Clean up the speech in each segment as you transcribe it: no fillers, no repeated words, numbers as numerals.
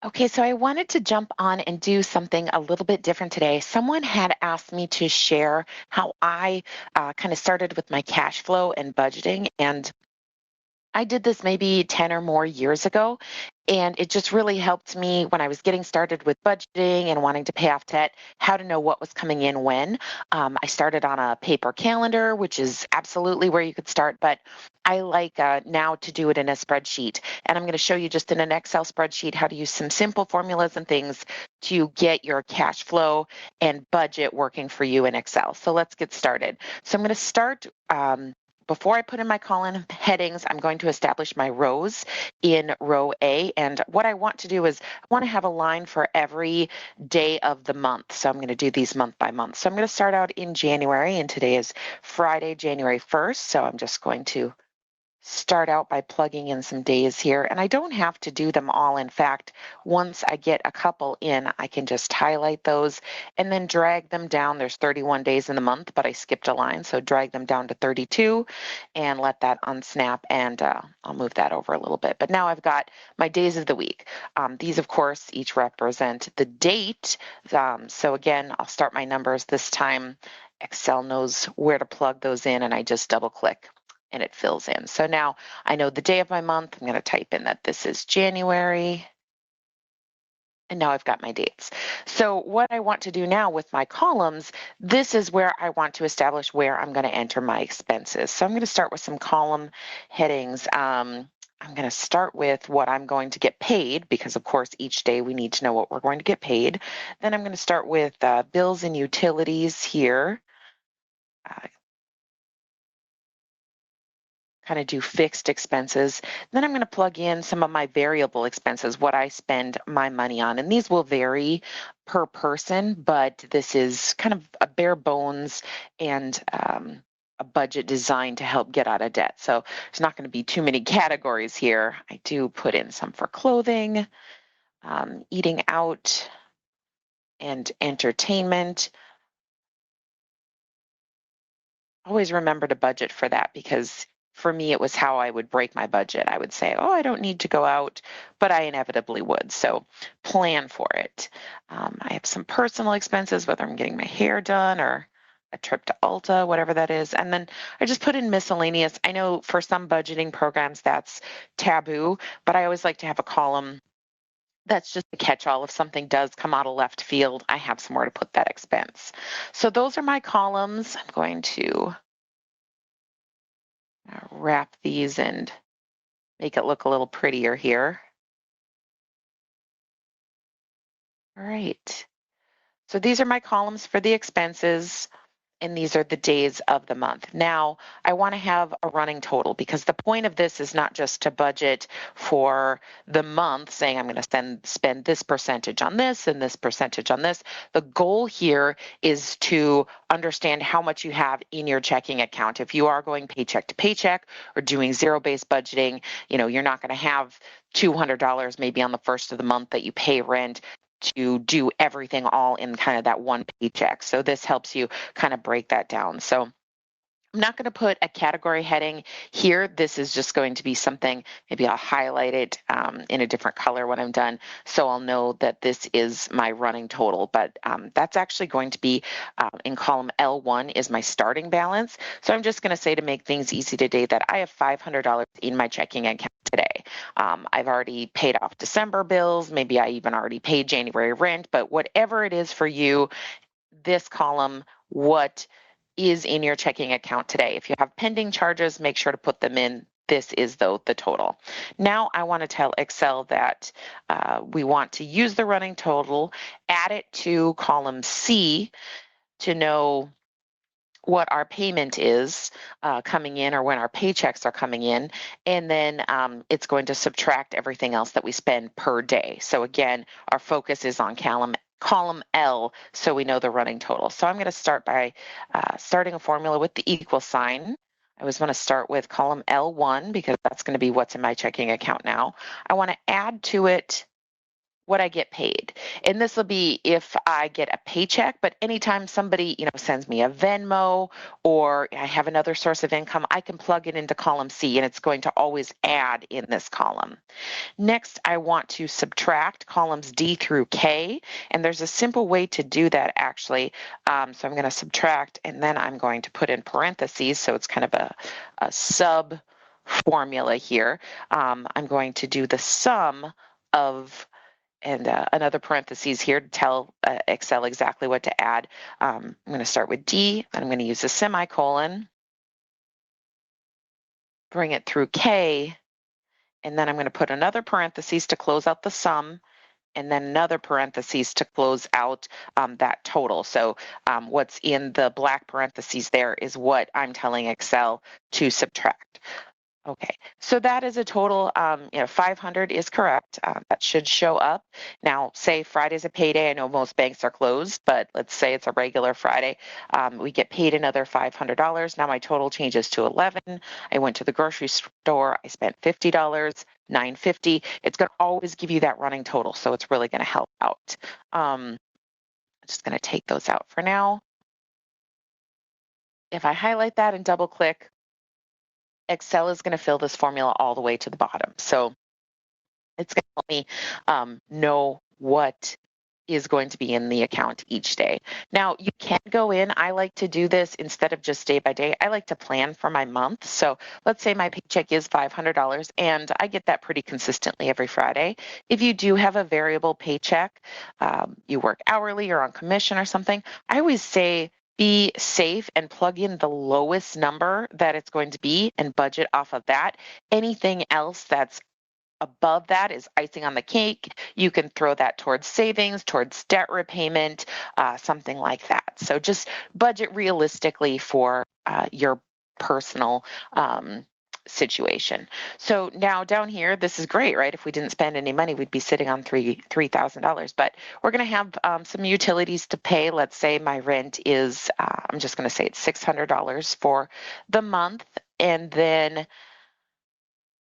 Okay, so I wanted to jump on and do something a little bit different today. Someone had asked me to share how I kind of started with my cash flow and budgeting, and I did this maybe 10 or more years ago, and it just really helped me when I was getting started with budgeting and wanting to pay off debt, how to know what was coming in when. I started on a paper calendar, which is absolutely where you could start, but I like now to do it in a spreadsheet. And I'm going to show you just in an Excel spreadsheet how to use some simple formulas and things to get your cash flow and budget working for you in Excel. So let's get started. So I'm going to start before I put in my column headings, I'm going to establish my rows in row A. And what I want to do is I want to have a line for every day of the month. So I'm going to do these month by month. So I'm going to start out in January, and today is Friday, January 1st. So I'm just going to start out by plugging in some days here, and I don't have to do them all. In fact, once I get a couple in, I can just highlight those and then drag them down. There's 31 days in the month, but I skipped a line, so drag them down to 32 and let that unsnap, and I'll move that over a little bit. But now I've got my days of the week. These, of course, each represent the date. So again, I'll start my numbers this time. Excel knows where to plug those in, and I just double click and it fills in. So now I know the day of my month. I'm going to type in that this is January. And now I've got my dates. So what I want to do now with my columns, this is where I want to establish where I'm going to enter my expenses. So I'm going to start with some column headings. I'm going to start with what I'm going to get paid, because of course each day we need to know what we're going to get paid. Then I'm going to start with bills and utilities here. Kind of do fixed expenses. Then I'm going to plug in some of my variable expenses, what I spend my money on. And these will vary per person, but this is kind of a bare bones and a budget designed to help get out of debt. So there's not going to be too many categories here. I do put in some for clothing, eating out, and entertainment. Always remember to budget for that, because for me, it was how I would break my budget. I would say, oh, I don't need to go out, but I inevitably would. So plan for it. I have some personal expenses, whether I'm getting my hair done or a trip to Ulta, whatever that is. And then I just put in miscellaneous. I know for some budgeting programs that's taboo, but I always like to have a column that's just a catch-all. If something does come out of left field, I have somewhere to put that expense. So those are my columns. I'm going to wrap these and make it look a little prettier here. All right. So these are my columns for the expenses, and these are the days of the month. Now, I want to have a running total, because the point of this is not just to budget for the month, saying I'm going to spend this percentage on this and this percentage on this. The goal here is to understand how much you have in your checking account. If you are going paycheck to paycheck or doing zero-based budgeting, you're not going to have $200 maybe on the first of the month that you pay rent to do everything all in kind of that one paycheck. So this helps you kind of break that down. So I'm not going to put a category heading here. This is just going to be something, maybe I'll highlight it in a different color when I'm done, so I'll know that this is my running total. But that's actually going to be in column L1 is my starting balance. So I'm just going to say, to make things easy today, that I have $500 in my checking account today. I've already paid off December bills. Maybe I even already paid January rent, but whatever it is for you, this column, what is in your checking account today. If you have pending charges, make sure to put them in. This is the total. Now I want to tell Excel that we want to use the running total, add it to column C to know what our payment is coming in, or when our paychecks are coming in, and then it's going to subtract everything else that we spend per day. So again, our focus is on column L, so we know the running total. So I'm going to start by starting a formula with the equal sign. I always want to start with column L1, because that's going to be what's in my checking account now. I want to add to it what I get paid. And this will be if I get a paycheck, but anytime somebody, sends me a Venmo or I have another source of income, I can plug it into column C and it's going to always add in this column. Next, I want to subtract columns D through K, and there's a simple way to do that actually. So I'm going to subtract and then I'm going to put in parentheses, so it's kind of a sub formula here. I'm going to do the sum of and another parentheses here to tell Excel exactly what to add. I'm going to start with D, and I'm going to use a semicolon, bring it through K, and then I'm going to put another parentheses to close out the sum, and then another parentheses to close out that total. So what's in the black parentheses there is what I'm telling Excel to subtract. Okay, so that is a total, 500 is correct. That should show up. Now, say Friday's a payday. I know most banks are closed, but let's say it's a regular Friday. We get paid another $500. Now my total changes to 11. I went to the grocery store. I spent $50, $9.50. It's going to always give you that running total, so it's really going to help out. I'm just going to take those out for now. If I highlight that and double click, Excel is going to fill this formula all the way to the bottom. So it's going to help me know what is going to be in the account each day. Now, you can go in. I like to do this instead of just day by day. I like to plan for my month. So let's say my paycheck is $500 and I get that pretty consistently every Friday. If you do have a variable paycheck, you work hourly or on commission or something, I always say be safe and plug in the lowest number that it's going to be and budget off of that. Anything else that's above that is icing on the cake. You can throw that towards savings, towards debt repayment, something like that. So just budget realistically for your personal situation. So now down here, this is great, right? If we didn't spend any money, we'd be sitting on $3,000. But we're going to have some utilities to pay. Let's say my rent is, I'm just going to say it's $600 for the month. And then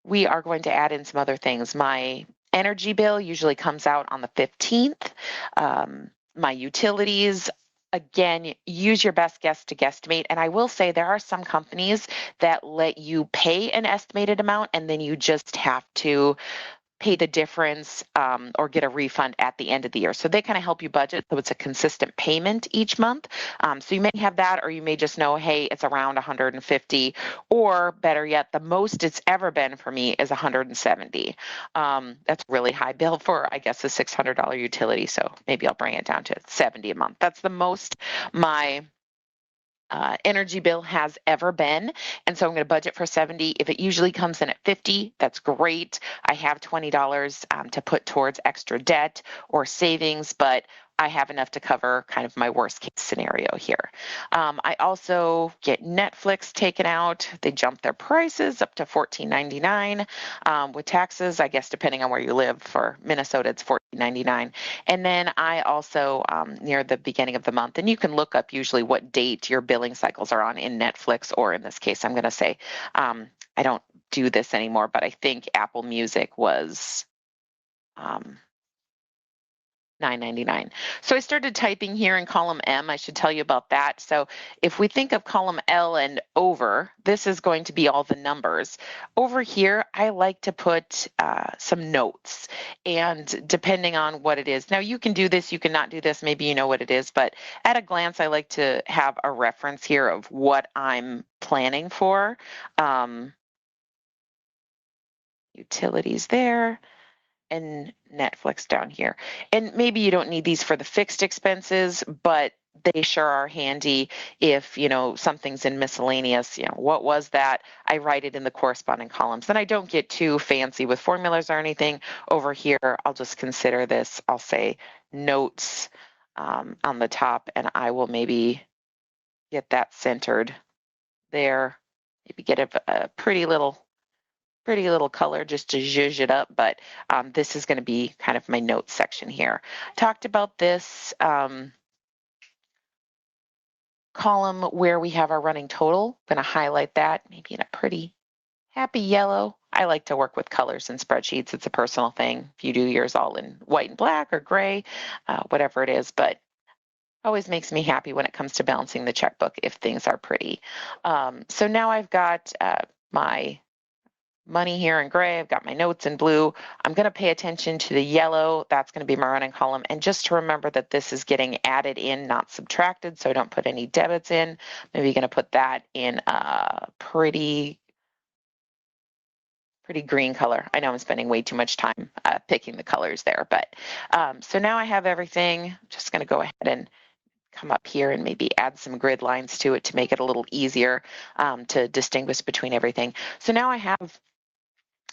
we are going to add in some other things. My energy bill usually comes out on the 15th. My utilities, again, use your best guess to guesstimate. And I will say there are some companies that let you pay an estimated amount and then you just have to pay the difference or get a refund at the end of the year. So they kind of help you budget. So it's a consistent payment each month. So you may have that, or you may just know, hey, it's around 150, or better yet, the most it's ever been for me is 170. That's a really high bill for, I guess, a $600 utility. So maybe I'll bring it down to 70 a month. That's the most my energy bill has ever been. And so I'm going to budget for 70. If it usually comes in at 50, that's great. I have $20 to put towards extra debt or savings, but I have enough to cover kind of my worst case scenario here. I also get Netflix taken out. They jump their prices up to $14.99 with taxes, I guess, depending on where you live. For Minnesota, it's $14.99. And then I also, near the beginning of the month, and you can look up usually what date your billing cycles are on in Netflix, or in this case, I'm going to say, I don't do this anymore, but I think Apple Music was $9.99. So I started typing here in column M. I should tell you about that. So if we think of column L and over, this is going to be all the numbers. Over here, I like to put some notes, and depending on what it is. Now you can do this, you can not do this, maybe you know what it is, but at a glance, I like to have a reference here of what I'm planning for. Utilities there, and Netflix down here. And maybe you don't need these for the fixed expenses, but they sure are handy if, something's in miscellaneous, what was that? I write it in the corresponding columns. And I don't get too fancy with formulas or anything. Over here, I'll just consider this, I'll say notes on the top, and I will maybe get that centered there. Maybe get a pretty little color just to zhuzh it up, but this is going to be kind of my notes section here. Talked about this column where we have our running total. I'm going to highlight that maybe in a pretty happy yellow. I like to work with colors and spreadsheets. It's a personal thing. If you do yours all in white and black or gray, whatever it is, but always makes me happy when it comes to balancing the checkbook if things are pretty. So now I've got my money here in gray. I've got my notes in blue. I'm going to pay attention to the yellow. That's going to be my running column. And just to remember that this is getting added in, not subtracted, so I don't put any debits in. Maybe going to put that in a pretty green color. I know I'm spending way too much time picking the colors there, but so now I have everything. I'm just going to go ahead and come up here and maybe add some grid lines to it to make it a little easier to distinguish between everything. So now I have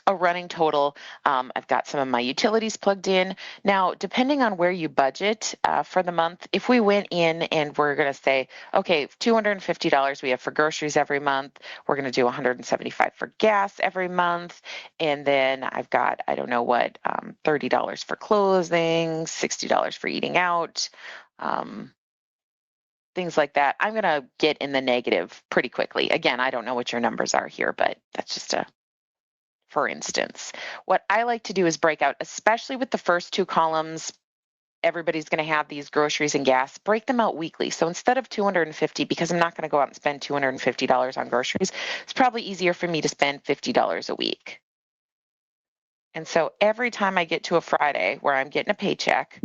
a running total. I've got some of my utilities plugged in. Now, depending on where you budget for the month, if we went in and we're going to say, okay, $250 we have for groceries every month, we're going to do $175 for gas every month, and then I've got, I don't know what, $30 for clothing, $60 for eating out, things like that. I'm going to get in the negative pretty quickly. Again, I don't know what your numbers are here, but that's just a for instance. What I like to do is break out, especially with the first two columns, everybody's going to have these groceries and gas, break them out weekly. So instead of 250, because I'm not going to go out and spend $250 on groceries, it's probably easier for me to spend $50 a week. And so every time I get to a Friday where I'm getting a paycheck,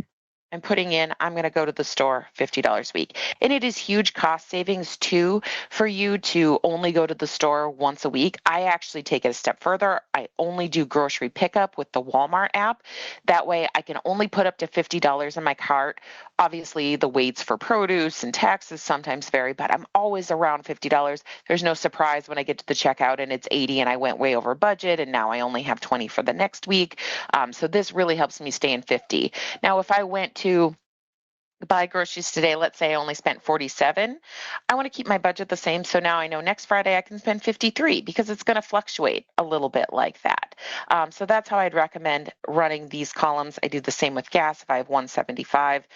I'm putting in, I'm going to go to the store $50 a week. And it is huge cost savings too for you to only go to the store once a week. I actually take it a step further. I only do grocery pickup with the Walmart app. That way I can only put up to $50 in my cart. Obviously the weights for produce and taxes sometimes vary, but I'm always around $50. There's no surprise when I get to the checkout and it's 80 and I went way over budget and now I only have 20 for the next week. So this really helps me stay in 50. Now, if I went to buy groceries today, let's say I only spent 47, I want to keep my budget the same. So now I know next Friday I can spend 53 because it's going to fluctuate a little bit like that. So that's how I'd recommend running these columns. I do the same with gas. If I have 175,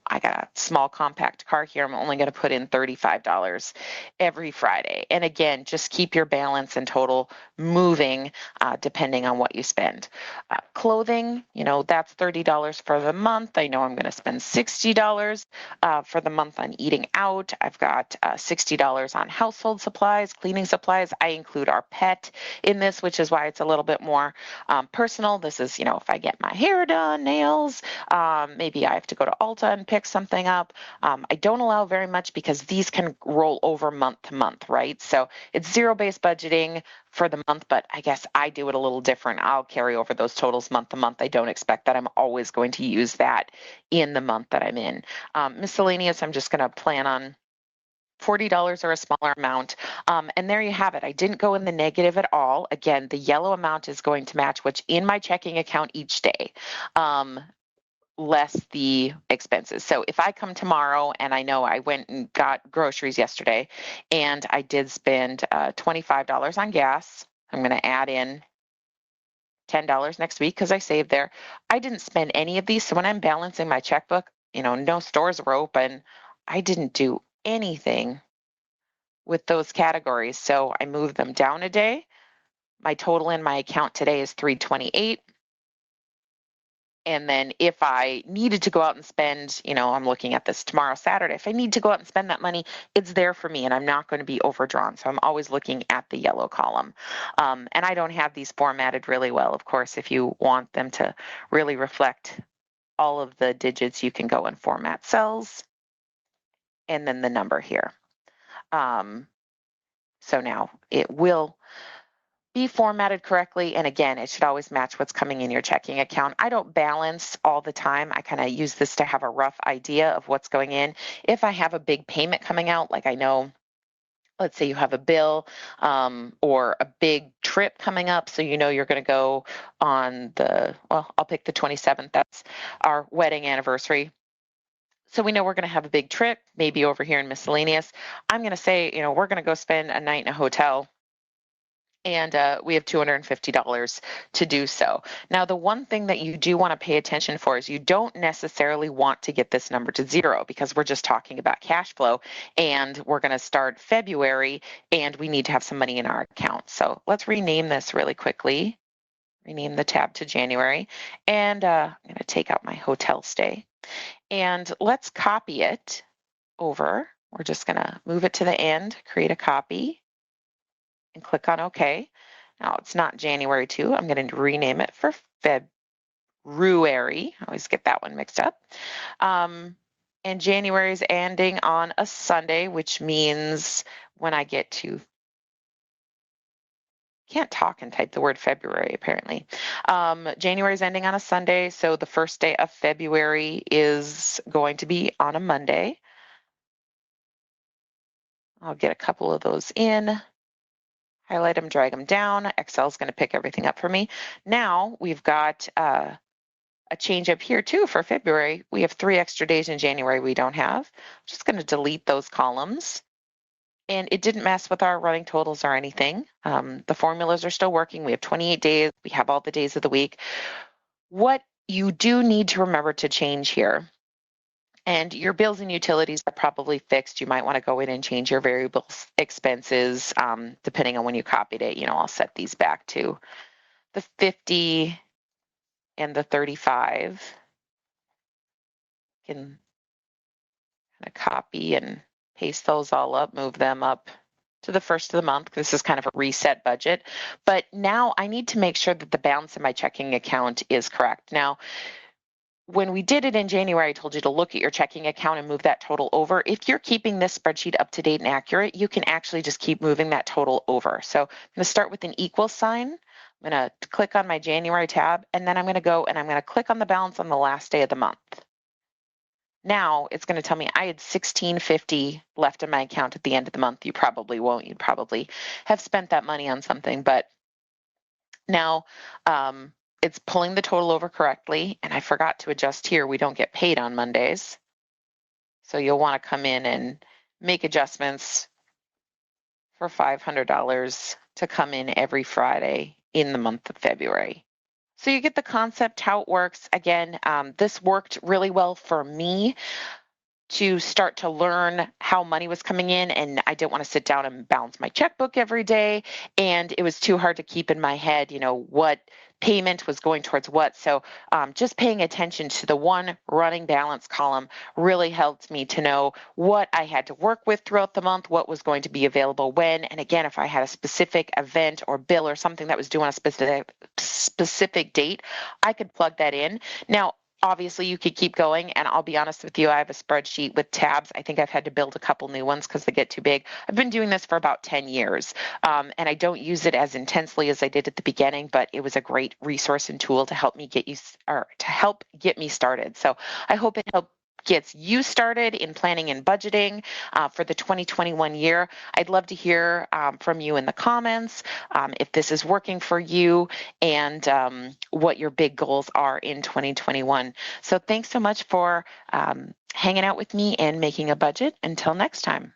I got a small compact car here. I'm only going to put in $35 every Friday. And again, just keep your balance and total moving depending on what you spend. Clothing, that's $30 for the month. I know I'm going to spend $60 for the month on eating out. I've got $60 on household supplies, cleaning supplies. I include our pet in this, which is why it's a little bit more personal. This is, if I get my hair done, nails, maybe I have to go to Ulta and pick something up. I don't allow very much because these can roll over month to month, right? So it's zero-based budgeting for the month, but I guess I do it a little different. I'll carry over those totals month to month. I don't expect that I'm always going to use that in the month that I'm in. Miscellaneous, I'm just going to plan on $40 or a smaller amount. And there you have it. I didn't go in the negative at all. Again, the yellow amount is going to match what's in my checking account each day. Less the expenses. So if I come tomorrow and I know I went and got groceries yesterday and I did spend $25 on gas, I'm going to add in $10 next week because I saved there. I didn't spend any of these. So when I'm balancing my checkbook, no stores were open. I didn't do anything with those categories. So I moved them down a day. My total in my account today is $328. And then if I needed to go out and spend, I'm looking at this tomorrow, Saturday, if I need to go out and spend that money, it's there for me and I'm not going to be overdrawn. So I'm always looking at the yellow column. And I don't have these formatted really well. Of course, if you want them to really reflect all of the digits, you can go and format cells and then the number here. So now it will be formatted correctly. And again, it should always match what's coming in your checking account. I don't balance all the time. I kind of use this to have a rough idea of what's going in. If I have a big payment coming out, like I know, let's say you have a bill or a big trip coming up, so you're going to go on I'll pick the 27th. That's our wedding anniversary. So we know we're going to have a big trip, maybe over here in miscellaneous. I'm going to say, we're going to go spend a night in a hotel and we have $250 to do so. Now, the one thing that you do want to pay attention for is you don't necessarily want to get this number to zero, because we're just talking about cash flow and we're going to start February and we need to have some money in our account. So let's rename this really quickly. Rename the tab to January, and I'm going to take out my hotel stay, and let's copy it over. We're just going to move it to the end, create a copy, and click on OK. Now it's not January 2. I'm going to rename it for February. I always get that one mixed up. And January is ending on a Sunday, which means when I get to can't talk and type the word February, apparently. January is ending on a Sunday, so the first day of February is going to be on a Monday. I'll get a couple of those in, highlight them, drag them down. Excel is going to pick everything up for me. Now we've got a change up here too for February. We have 3 extra days in January we don't have. I'm just going to delete those columns. And it didn't mess with our running totals or anything. The formulas are still working. We have 28 days. We have all the days of the week. What you do need to remember to change here, and your bills and utilities are probably fixed. You might want to go in and change your variable expenses depending on when you copied it. I'll set these back to the 50 and the 35. You can kind of copy and paste those all up, move them up to the first of the month. This is kind of a reset budget. But now I need to make sure that the balance in my checking account is correct. Now, when we did it in January, I told you to look at your checking account and move that total over. If you're keeping this spreadsheet up to date and accurate, you can actually just keep moving that total over. So I'm going to start with an equal sign. I'm going to click on my January tab, and then I'm going to go and I'm going to click on the balance on the last day of the month. Now it's going to tell me I had $1,650 left in my account at the end of the month. You probably won't. You'd probably have spent that money on something, but now it's pulling the total over correctly, and I forgot to adjust here. We don't get paid on Mondays. So you'll want to come in and make adjustments for $500 to come in every Friday in the month of February. So you get the concept, how it works. Again, this worked really well for me to start to learn how money was coming in, and I didn't want to sit down and balance my checkbook every day, and it was too hard to keep in my head, what payment was going towards what. So just paying attention to the one running balance column really helped me to know what I had to work with throughout the month, what was going to be available when, and again, if I had a specific event or bill or something that was due on a specific date, I could plug that in. Now, obviously, you could keep going, and I'll be honest with you, I have a spreadsheet with tabs. I think I've had to build a couple new ones because they get too big. I've been doing this for about 10 years, and I don't use it as intensely as I did at the beginning, but it was a great resource and tool to help me get me started. So I hope it gets you started in planning and budgeting for the 2021 year. I'd love to hear from you in the comments if this is working for you and what your big goals are in 2021. So thanks so much for hanging out with me and making a budget. Until next time.